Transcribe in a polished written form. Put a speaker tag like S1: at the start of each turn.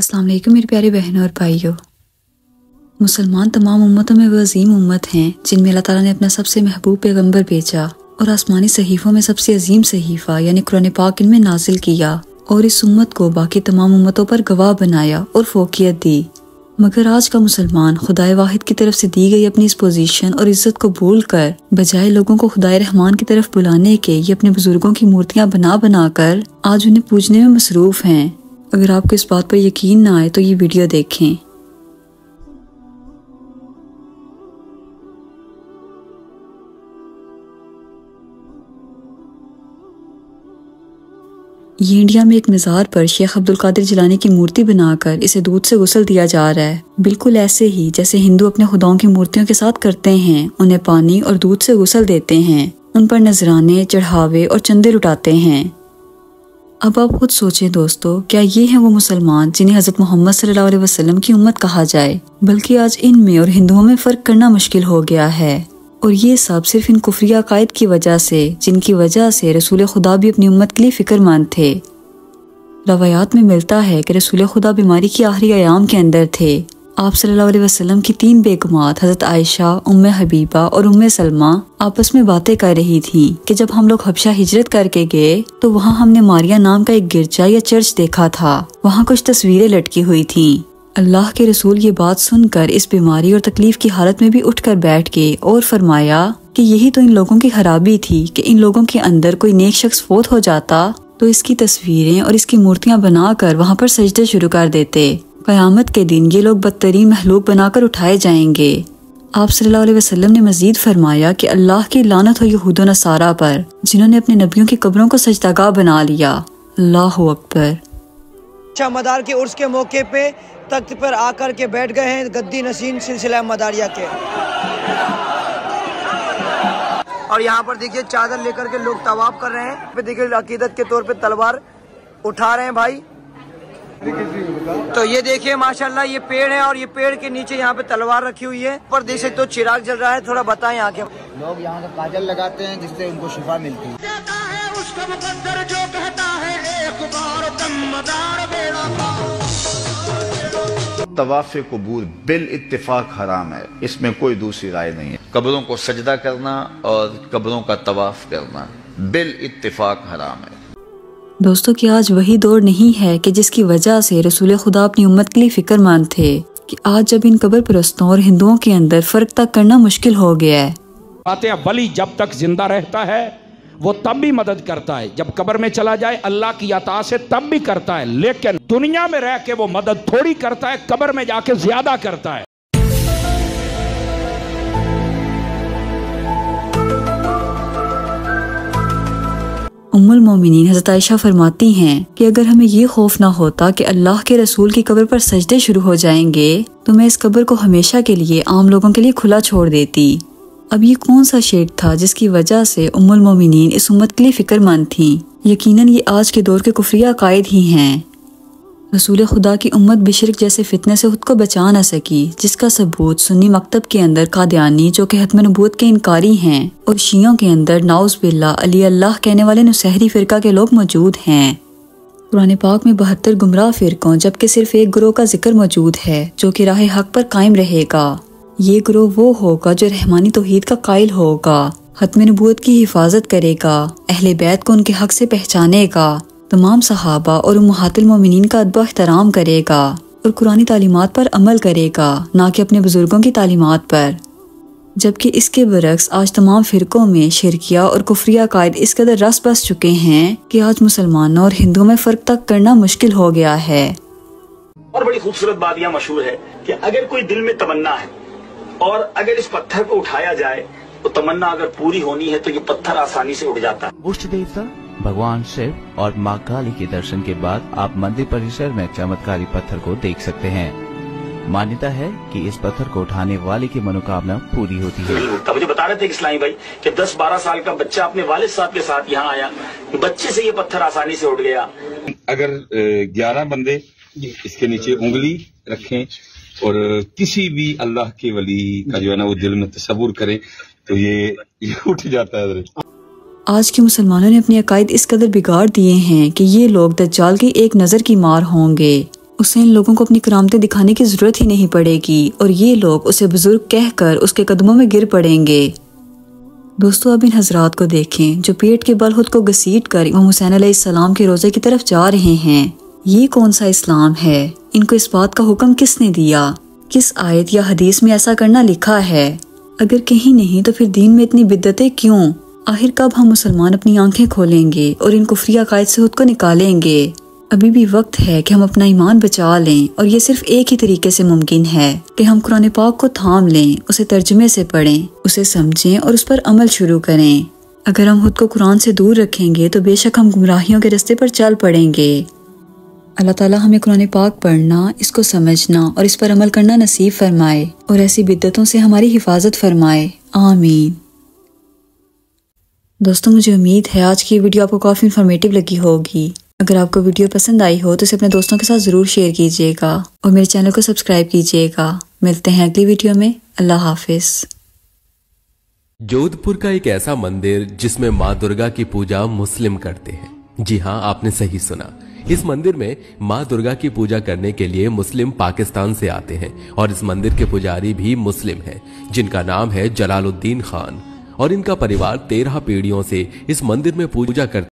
S1: अस्सलाम वालेकुम मेरे प्यारे बहनों और भाइयों। मुसलमान तमाम उम्मतों में वो अजीम उम्मत हैं जिनमें अल्लाह ताला ने अपना सबसे महबूब पैगंबर भेजा और आसमानी सहीफ़ों में सबसे अजीम सहीफ़ा यानी कुरान पाक इनमें नाजिल किया और इस उम्मत को बाकी तमाम उम्मतों पर गवाह बनाया और फोकियत दी। मगर आज का मुसलमान खुदाए वाहिद की तरफ से दी गई अपनी इस पोजीशन और इज्जत को भूल कर बजाय लोगों को खुदाए रहमान की तरफ बुलाने के ये अपने बुजुर्गों की मूर्तियां बना बना कर आज उन्हें पूजने में मसरूफ हैं। अगर आपको इस बात पर यकीन ना आए तो ये वीडियो देखें। ये इंडिया में एक मज़ार पर शेख अब्दुल कादिर जिलानी की मूर्ति बनाकर इसे दूध से गुस्ल दिया जा रहा है, बिल्कुल ऐसे ही जैसे हिंदू अपने खुदाओं की मूर्तियों के साथ करते हैं। उन्हें पानी और दूध से गुस्ल देते हैं, उन पर नजराने, चढ़ावे और चंदे लुटाते हैं। अब आप खुद सोचें दोस्तों, क्या ये हैं वो मुसलमान जिन्हें हजरत मोहम्मद सल्लल्लाहु अलैहि वसल्लम की उम्मत कहा जाए? बल्कि आज इनमें और हिंदुओं में फर्क करना मुश्किल हो गया है, और ये सब सिर्फ इन कुफरी अकायद की वजह से, जिनकी वजह से रसूल खुदा भी अपनी उम्मत के लिए फिक्रमंद थे। रवायात में मिलता है कि रसूल खुदा बीमारी की आखिरी अयाम के अंदर थे। आप सल्लल्लाहु अलैहि वसल्लम की 3 बेगमात हजरत आयशा, उम्मे हबीबा और उम्मे सलमा आपस में बातें कर रही थीं कि जब हम लोग हबशा हिजरत करके गए तो वहाँ हमने मारिया नाम का एक गिरजा या चर्च देखा था। वहाँ कुछ तस्वीरें लटकी हुई थीं। अल्लाह के रसूल ये बात सुनकर इस बीमारी और तकलीफ की हालत में भी उठकर बैठ गए और फरमाया कि यही तो इन लोगों की खराबी थी कि इन लोगों के अंदर कोई नेक शख्स फोत हो जाता तो इसकी तस्वीरें और इसकी मूर्तियां बनाकर वहाँ पर सजदे शुरू कर देते। क़यामत के दिन ये लोग बदतरीन महलूक बनाकर उठाए जाएंगे। आप सल्लल्लाहु अलैहि वसल्लम ने मजीद फरमाया कि अल्लाह की लानत हो यहूद व नसारा पर जिन्होंने अपने नबियों की कब्रों को सजदागाह बना लिया। अल्लाहु अकबर।
S2: मदार के उर्स के मौके पे तख्त पर आकर के बैठ गए हैं गद्दी नसीन सिलसिला मदारिया के, और यहाँ पर देखिए चादर लेकर के लोग तवाफ कर रहे हैं। देखिए अकीदत के तौर पे तलवार उठा रहे हैं भाई। तो ये देखिए माशाल्लाह ये पेड़ है और ये पेड़ के नीचे यहाँ पे तलवार रखी हुई है। पर देख सकते हो चिराग जल रहा है। थोड़ा बताएं यहाँ के
S3: लोग यहाँ का काजल लगाते हैं जिससे उनको शिफा मिलती है। उसका मुकद्दर जो कहता है एक बार दमदार बेड़ा
S4: तवाफ़े कबूल बिल इत्तिफाक हराम है, इसमें कोई दूसरी राय नहीं है। कब्रों को सजदा करना और कब्रों का तवाफ करना बिल इत्तिफाक हराम है।
S1: दोस्तों, कि आज वही दौर नहीं है कि जिसकी वजह से रसूल खुदा अपनी उम्मत के लिए फिक्रमंद थे कि आज जब इन कब्र परस्तों और हिंदुओं के अंदर फर्क तक करना मुश्किल हो गया है।
S5: बातें वली जब तक जिंदा रहता है वो तब भी मदद करता है, जब कब्र में चला जाए अल्लाह की अता से तब भी करता है, लेकिन दुनिया में रह के वो मदद थोड़ी करता है, कब्र में जाके ज्यादा करता है।
S1: उम्मुल मोमिनीन हज़रत आयशा फरमाती हैं कि अगर हमें ये खौफ ना होता कि अल्लाह के रसूल की कब्र पर सजदे शुरू हो जाएंगे तो मैं इस कब्र को हमेशा के लिए आम लोगों के लिए खुला छोड़ देती। अब ये कौन सा शेर था जिसकी वजह से उम्मुल मोमिनीन इस उम्मत के लिए फिक्रमंद थी? यकीनन ये आज के दौर के कुफरिया अकायद ही हैं। रसूल खुदा की उम्मत बिशरक जैसे फितने से खुद को बचा न सकी, जिसका सबूत सुन्नी मकतब के अंदर कादियानी जो कि खत्म नबूवत के इनकारी हैं और शियों के अंदर नाउज़ बिल्लाह अली अल्लाह कहने वाले नुसहरी फिरका के लोग मौजूद हैं। कुरान पाक में 72 गुमराह फिरकों जबकि सिर्फ एक ग्रोह का जिक्र मौजूद है जो कि राह हक पर कायम रहेगा। ये ग्रोह वो होगा जो रहमानी तौहीद का कायल होगा, खत्म नबूवत की हिफाजत करेगा, अहले बैत को उनके हक से पहचानेगा, तमाम सहाबा और उम्महातुल मोमिनीन का अदब एहतराम करेगा और कुरानी तालीमात पर अमल करेगा, ना कि अपने बुजुर्गों की तालीमात पर। जबकि इसके बरक्स आज तमाम फिरकों में शिरकिया और कुफरिया कायद इस कदर रस बस चुके हैं कि आज मुसलमानों और हिंदुओं में फर्क तक करना मुश्किल हो गया है।
S6: और बड़ी खूबसूरत बात यह मशहूर है कि अगर कोई दिल में तमन्ना है और अगर इस पत्थर को उठाया जाए तो तमन्ना अगर पूरी होनी है तो ये पत्थर आसानी से उठ जाता है।
S7: उष्ट देवता भगवान शिव और माँ काली के दर्शन के बाद आप मंदिर परिसर में चमत्कारी पत्थर को देख सकते हैं। मान्यता है कि इस पत्थर को उठाने वाले की मनोकामना पूरी होती है।
S6: मुझे बता रहे थे इस्लामी भाई कि 10-12 साल का बच्चा अपने वालिद साहब के साथ यहाँ आया, बच्चे से ये पत्थर आसानी से उठ गया।
S8: अगर 11 बंदे इसके नीचे उंगली रखें और किसी भी अल्लाह के वली का जो है ना वो दिल में तसव्वुर करें तो ये उठ जाता है।
S1: आज के मुसलमानों ने अपने अकायद इस कदर बिगाड़ दिए हैं कि ये लोग दज्जाल की एक नज़र की मार होंगे। उसे इन लोगों को अपनी करामतें दिखाने की जरूरत ही नहीं पड़ेगी और ये लोग उसे बुजुर्ग कहकर उसके कदमों में गिर पड़ेंगे। दोस्तों, अब इन हजरात को देखें जो पेट के बल खुद को घसीट कर इमाम हुसैन अलैहिस्सलाम के रोजे की तरफ जा रहे हैं। ये कौन सा इस्लाम है? इनको इस बात का हुक्म किसने दिया? किस आयत या हदीस में ऐसा करना लिखा है? अगर कहीं नहीं तो फिर दीन में इतनी बिद्दतें क्यों? आखिर कब हम मुसलमान अपनी आंखें खोलेंगे और इन कुफरी अकायद से खुद को निकालेंगे? अभी भी वक्त है कि हम अपना ईमान बचा लें और ये सिर्फ एक ही तरीके से मुमकिन है कि हम कुरान पाक को थाम लें, उसे तर्जुमे से पढ़ें, उसे समझें और उस पर अमल शुरू करें। अगर हम खुद को कुरान से दूर रखेंगे तो बेशक हम गुमराहियों के रास्ते पर चल पड़ेंगे। अल्लाह ताला हमें कुरान पाक पढ़ना, इसको समझना और इस पर अमल करना नसीब फरमाए और ऐसी बिद्दतों से हमारी हिफाजत फरमाए। आमीन। दोस्तों, मुझे उम्मीद है आज की वीडियो आपको काफ़ी इन्फॉर्मेटिव लगी होगी। अगर आपको वीडियो पसंद आई हो तो इसे अपने दोस्तों के साथ ज़रूर शेयर कीजिएगा और मेरे चैनल को सब्सक्राइब कीजिएगा। मिलते हैं अगली वीडियो में। अल्लाह हाफिज़।
S9: जोधपुर का एक ऐसा मंदिर जिसमें माँ दुर्गा की पूजा मुस्लिम करते हैं। जी हाँ, आपने सही सुना। इस मंदिर में माँ दुर्गा की पूजा करने के लिए मुस्लिम पाकिस्तान से आते हैं और इस मंदिर के पुजारी भी मुस्लिम हैं, जिनका नाम है जलालुद्दीन खान और इनका परिवार 13 पीढ़ियों से इस मंदिर में पूजा करते